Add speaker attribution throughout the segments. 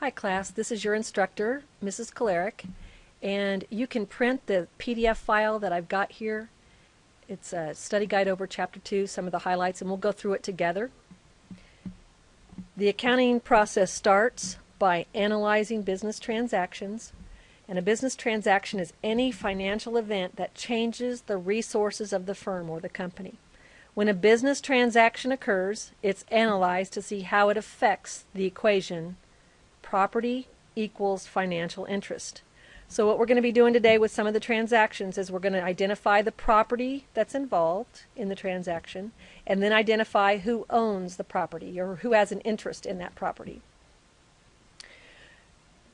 Speaker 1: Hi class, this is your instructor, Mrs. Kolaric, and you can print the PDF file that I've got here. It's a study guide over Chapter 2, some of the highlights, and we'll go through it together. The accounting process starts by analyzing business transactions, and a business transaction is any financial event that changes the resources of the firm or the company. When a business transaction occurs, it's analyzed to see how it affects the equation property equals financial interest. So what we're going to be doing today with some of the transactions is we're going to identify the property that's involved in the transaction and then identify who owns the property or who has an interest in that property.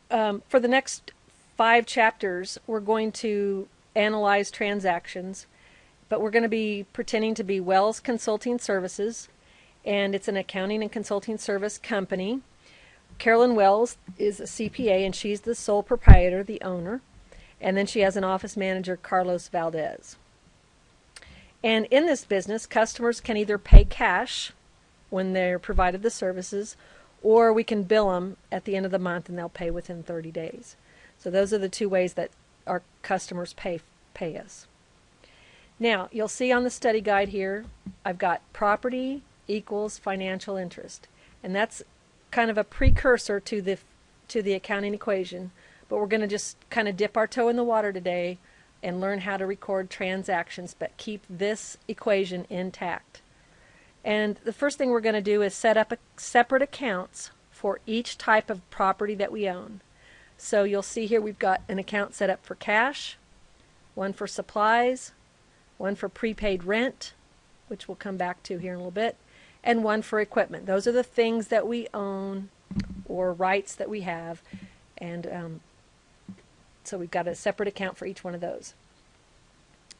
Speaker 1: For the next 5 chapters, we're going to analyze transactions, but we're going to be pretending to be Wells Consulting Services, and it's an accounting and consulting service company. Carolyn Wells is a CPA, and she's the sole proprietor, the owner. And then she has an office manager, Carlos Valdez. And in this business, customers can either pay cash when they're provided the services, or we can bill them at the end of the month and they'll pay within 30 days. So those are the 2 ways that our customers pay us. Now, you'll see on the study guide here, I've got property equals financial interest. And that's kind of a precursor to the accounting equation, but we're going to just kind of dip our toe in the water today and learn how to record transactions but keep this equation intact. And the first thing we're going to do is set up separate accounts for each type of property that we own. So you'll see here we've got an account set up for cash, one for supplies, one for prepaid rent, which we'll come back to here in a little bit, and one for equipment. Those are the things that we own or rights that we have, and so we've got a separate account for each one of those.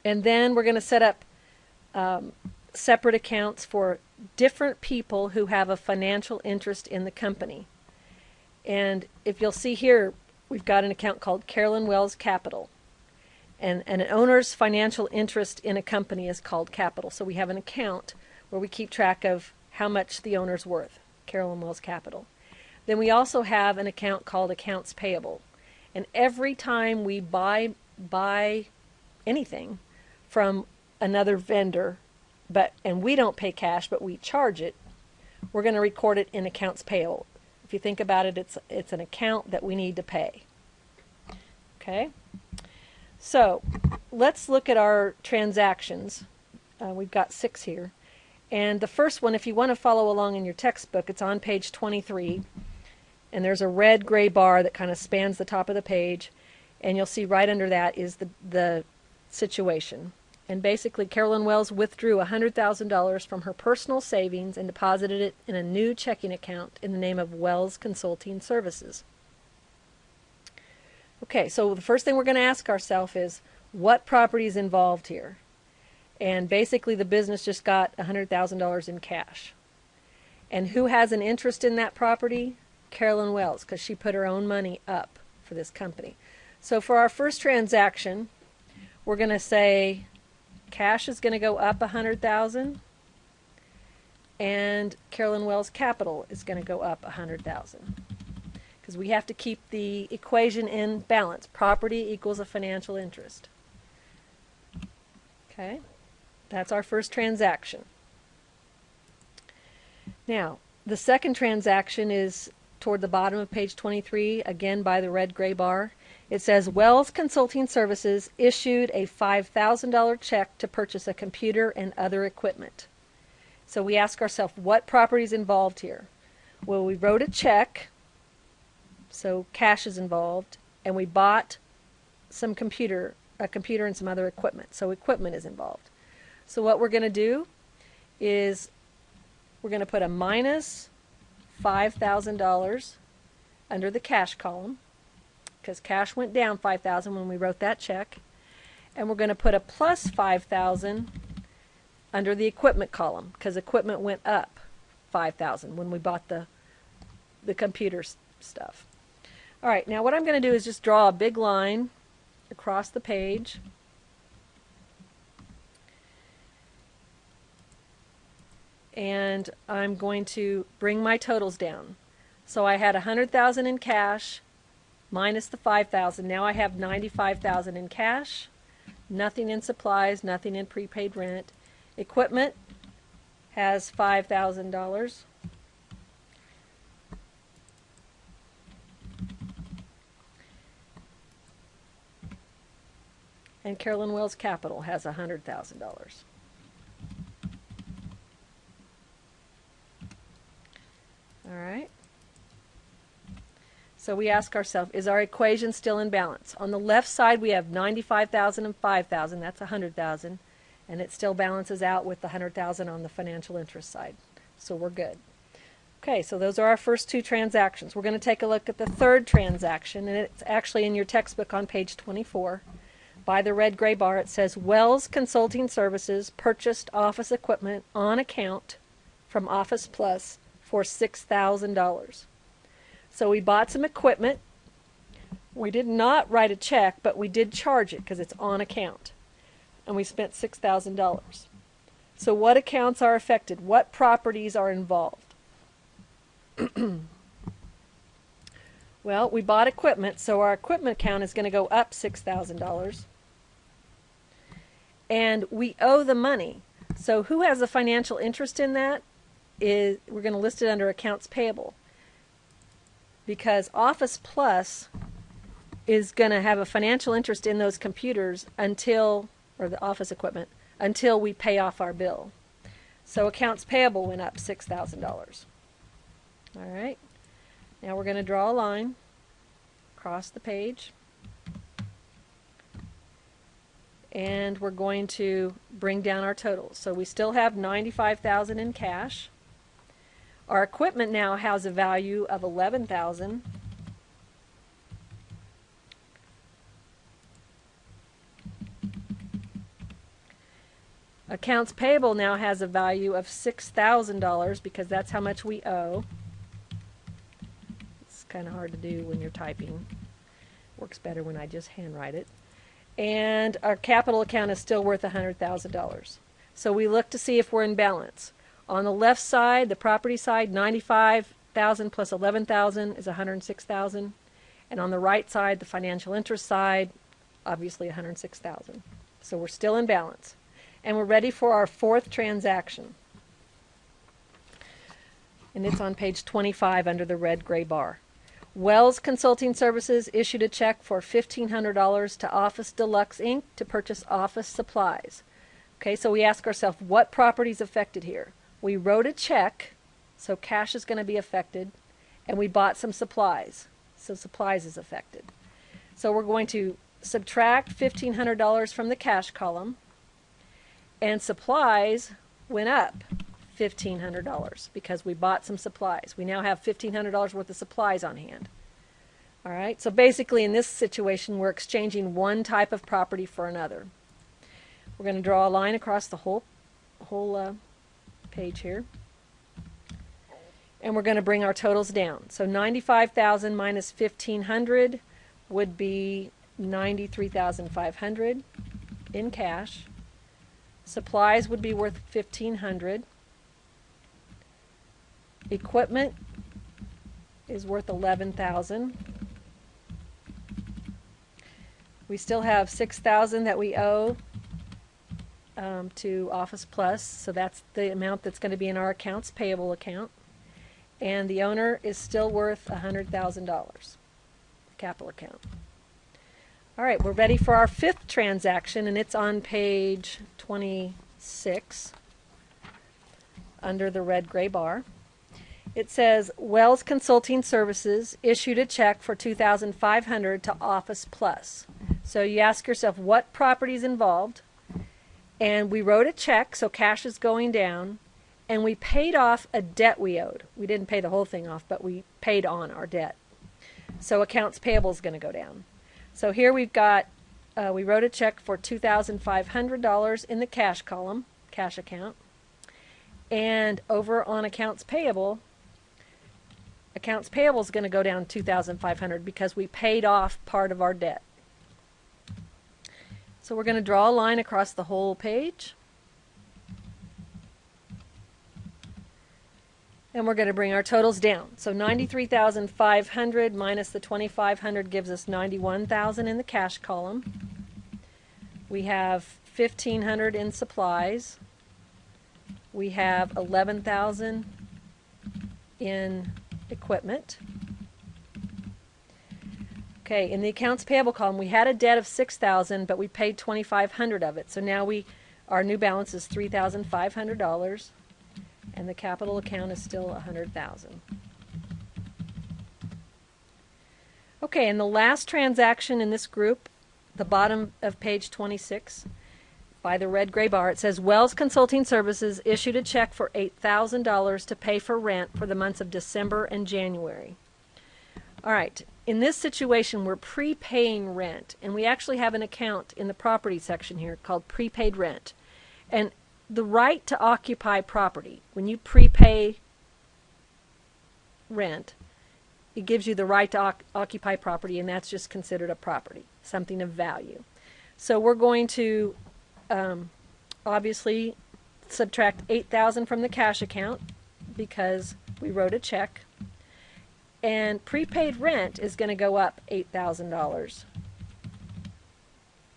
Speaker 1: And then we're going to set up separate accounts for different people who have a financial interest in the company. And if you'll see here, we've got an account called Carolyn Wells Capital. And an owner's financial interest in a company is called capital. So we have an account where we keep track of how much the owner's worth, Carolyn Wells Capital. Then we also have an account called accounts payable. And every time we buy anything from another vendor, and we don't pay cash, but we charge it, we're going to record it in accounts payable. If you think about it, it's an account that we need to pay. Okay? So let's look at our transactions. We've got 6 here. And the first one, if you want to follow along in your textbook, it's on page 23. And there's a red-gray bar that kind of spans the top of the page. And you'll see right under that is the situation. And basically, Carolyn Wells withdrew $100,000 from her personal savings and deposited it in a new checking account in the name of Wells Consulting Services. Okay, so the first thing we're going to ask ourselves is, what property is involved here? And basically the business just got $100,000 in cash. And who has an interest in that property? Carolyn Wells, because she put her own money up for this company. So for our first transaction, we're going to say cash is going to go up $100,000 and Carolyn Wells Capital is going to go up $100,000. Because we have to keep the equation in balance. Property equals a financial interest. Okay, that's our first transaction. Now, the second transaction is toward the bottom of page 23, again by the red-gray bar. It says, Wells Consulting Services issued a $5,000 check to purchase a computer and other equipment. So we ask ourselves, what property is involved here? Well, we wrote a check, so cash is involved, and we bought a computer and some other equipment. So equipment is involved. So what we're going to do is we're going to put a minus $5,000 under the cash column, because cash went down $5,000 when we wrote that check. And we're going to put a plus $5,000 under the equipment column, because equipment went up $5,000 when we bought the computer stuff. All right, now what I'm going to do is just draw a big line across the page. And I'm going to bring my totals down. So I had 100,000 in cash minus the 5,000. Now I have 95,000 in cash. Nothing in supplies, nothing in prepaid rent. Equipment has $5,000. And Carolyn Wells Capital has $100,000. All right. So we ask ourselves, is our equation still in balance? On the left side, we have 95,000 and 5,000. That's 100,000. And it still balances out with the 100,000 on the financial interest side. So we're good. Okay, so those are our first two transactions. We're going to take a look at the third transaction, and it's actually in your textbook on page 24. By the red gray bar, it says, Wells Consulting Services purchased office equipment on account from Office Plus for $6,000. So we bought some equipment. We did not write a check, but we did charge it because it's on account. And we spent $6,000. So what accounts are affected? What properties are involved? Well, we bought equipment, so our equipment account is going to go up $6,000. And we owe the money. So who has a financial interest in that? We're going to list it under accounts payable. Because Office Plus is going to have a financial interest in those computers until, or the office equipment, until we pay off our bill. So accounts payable went up $6,000. All right. Now we're going to draw a line across the page. And we're going to bring down our totals. So we still have 95,000 in cash. Our equipment now has a value of 11,000. Accounts payable now has a value of $6,000 because that's how much we owe. It's kind of hard to do when you're typing. Works better when I just handwrite it. And our capital account is still worth $100,000. So we look to see if we're in balance. On the left side, the property side, 95,000 plus 11,000 is 106,000. And on the right side, the financial interest side, obviously 106,000. So we're still in balance. And we're ready for our fourth transaction. And it's on page 25 under the red gray bar. Wells Consulting Services issued a check for $1,500 to Office Deluxe Inc. to purchase office supplies. Okay, so we ask ourselves, what property is affected here? We wrote a check, so cash is going to be affected, and we bought some supplies, so supplies is affected. So we're going to subtract $1,500 from the cash column, and supplies went up $1,500 because we bought some supplies. We now have $1,500 worth of supplies on hand. All right, so basically in this situation, we're exchanging one type of property for another. We're going to draw a line across the whole page here. And we're going to bring our totals down. So 95,000 minus 1,500 would be 93,500 in cash. Supplies would be worth 1,500. Equipment is worth 11,000. We still have 6,000 that we owe to Office Plus, so that's the amount that's going to be in our accounts payable account. And the owner is still worth $100,000, capital account. All right, we're ready for our fifth transaction, and it's on page 26 under the red gray bar. It says, Wells Consulting Services issued a check for $2,500 to Office Plus. So you ask yourself, what property is involved? And we wrote a check, so cash is going down, and we paid off a debt we owed. We didn't pay the whole thing off, but we paid on our debt. So accounts payable is going to go down. So here we've got, we wrote a check for $2,500 in the cash column, cash account. And over on accounts payable is going to go down $2,500 because we paid off part of our debt. So we're going to draw a line across the whole page. And we're going to bring our totals down. So 93,500 minus the 2,500 gives us 91,000 in the cash column. We have 1,500 in supplies. We have 11,000 in equipment. Okay, in the accounts payable column, we had a debt of 6,000, but we paid 2,500 of it. So now our new balance is $3,500, and the capital account is still 100,000. Okay, and the last transaction in this group, the bottom of page 26, by the red gray bar, it says Wells Consulting Services issued a check for $8,000 to pay for rent for the months of December and January. All right, in this situation, we're prepaying rent, and we actually have an account in the property section here called prepaid rent. And the right to occupy property, when you prepay rent, it gives you the right to occupy property, and that's just considered a property, something of value. So we're going to obviously subtract $8,000 from the cash account because we wrote a check. And prepaid rent is going to go up $8,000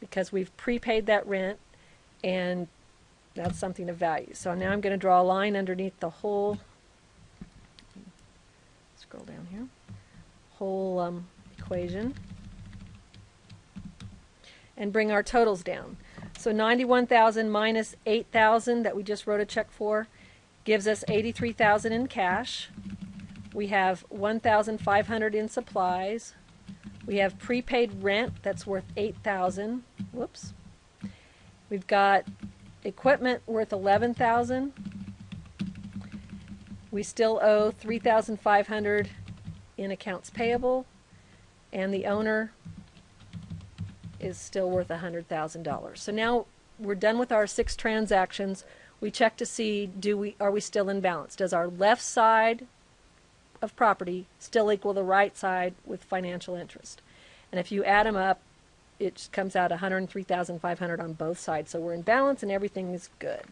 Speaker 1: because we've prepaid that rent, and that's something of value. So now I'm going to draw a line underneath the whole, scroll down here, whole equation, and bring our totals down. So 91,000 minus 8,000 that we just wrote a check for gives us 83,000 in cash. We have 1,500 in supplies. We have prepaid rent that's worth 8,000. Whoops. We've got equipment worth 11,000. We still owe 3,500 in accounts payable, and the owner is still worth $100,000. So now we're done with our 6 transactions. We check to see are we still in balance? Does our left side of property still equal the right side with financial interest? And if you add them up, it comes out 103,500 on both sides. So we're in balance and everything is good.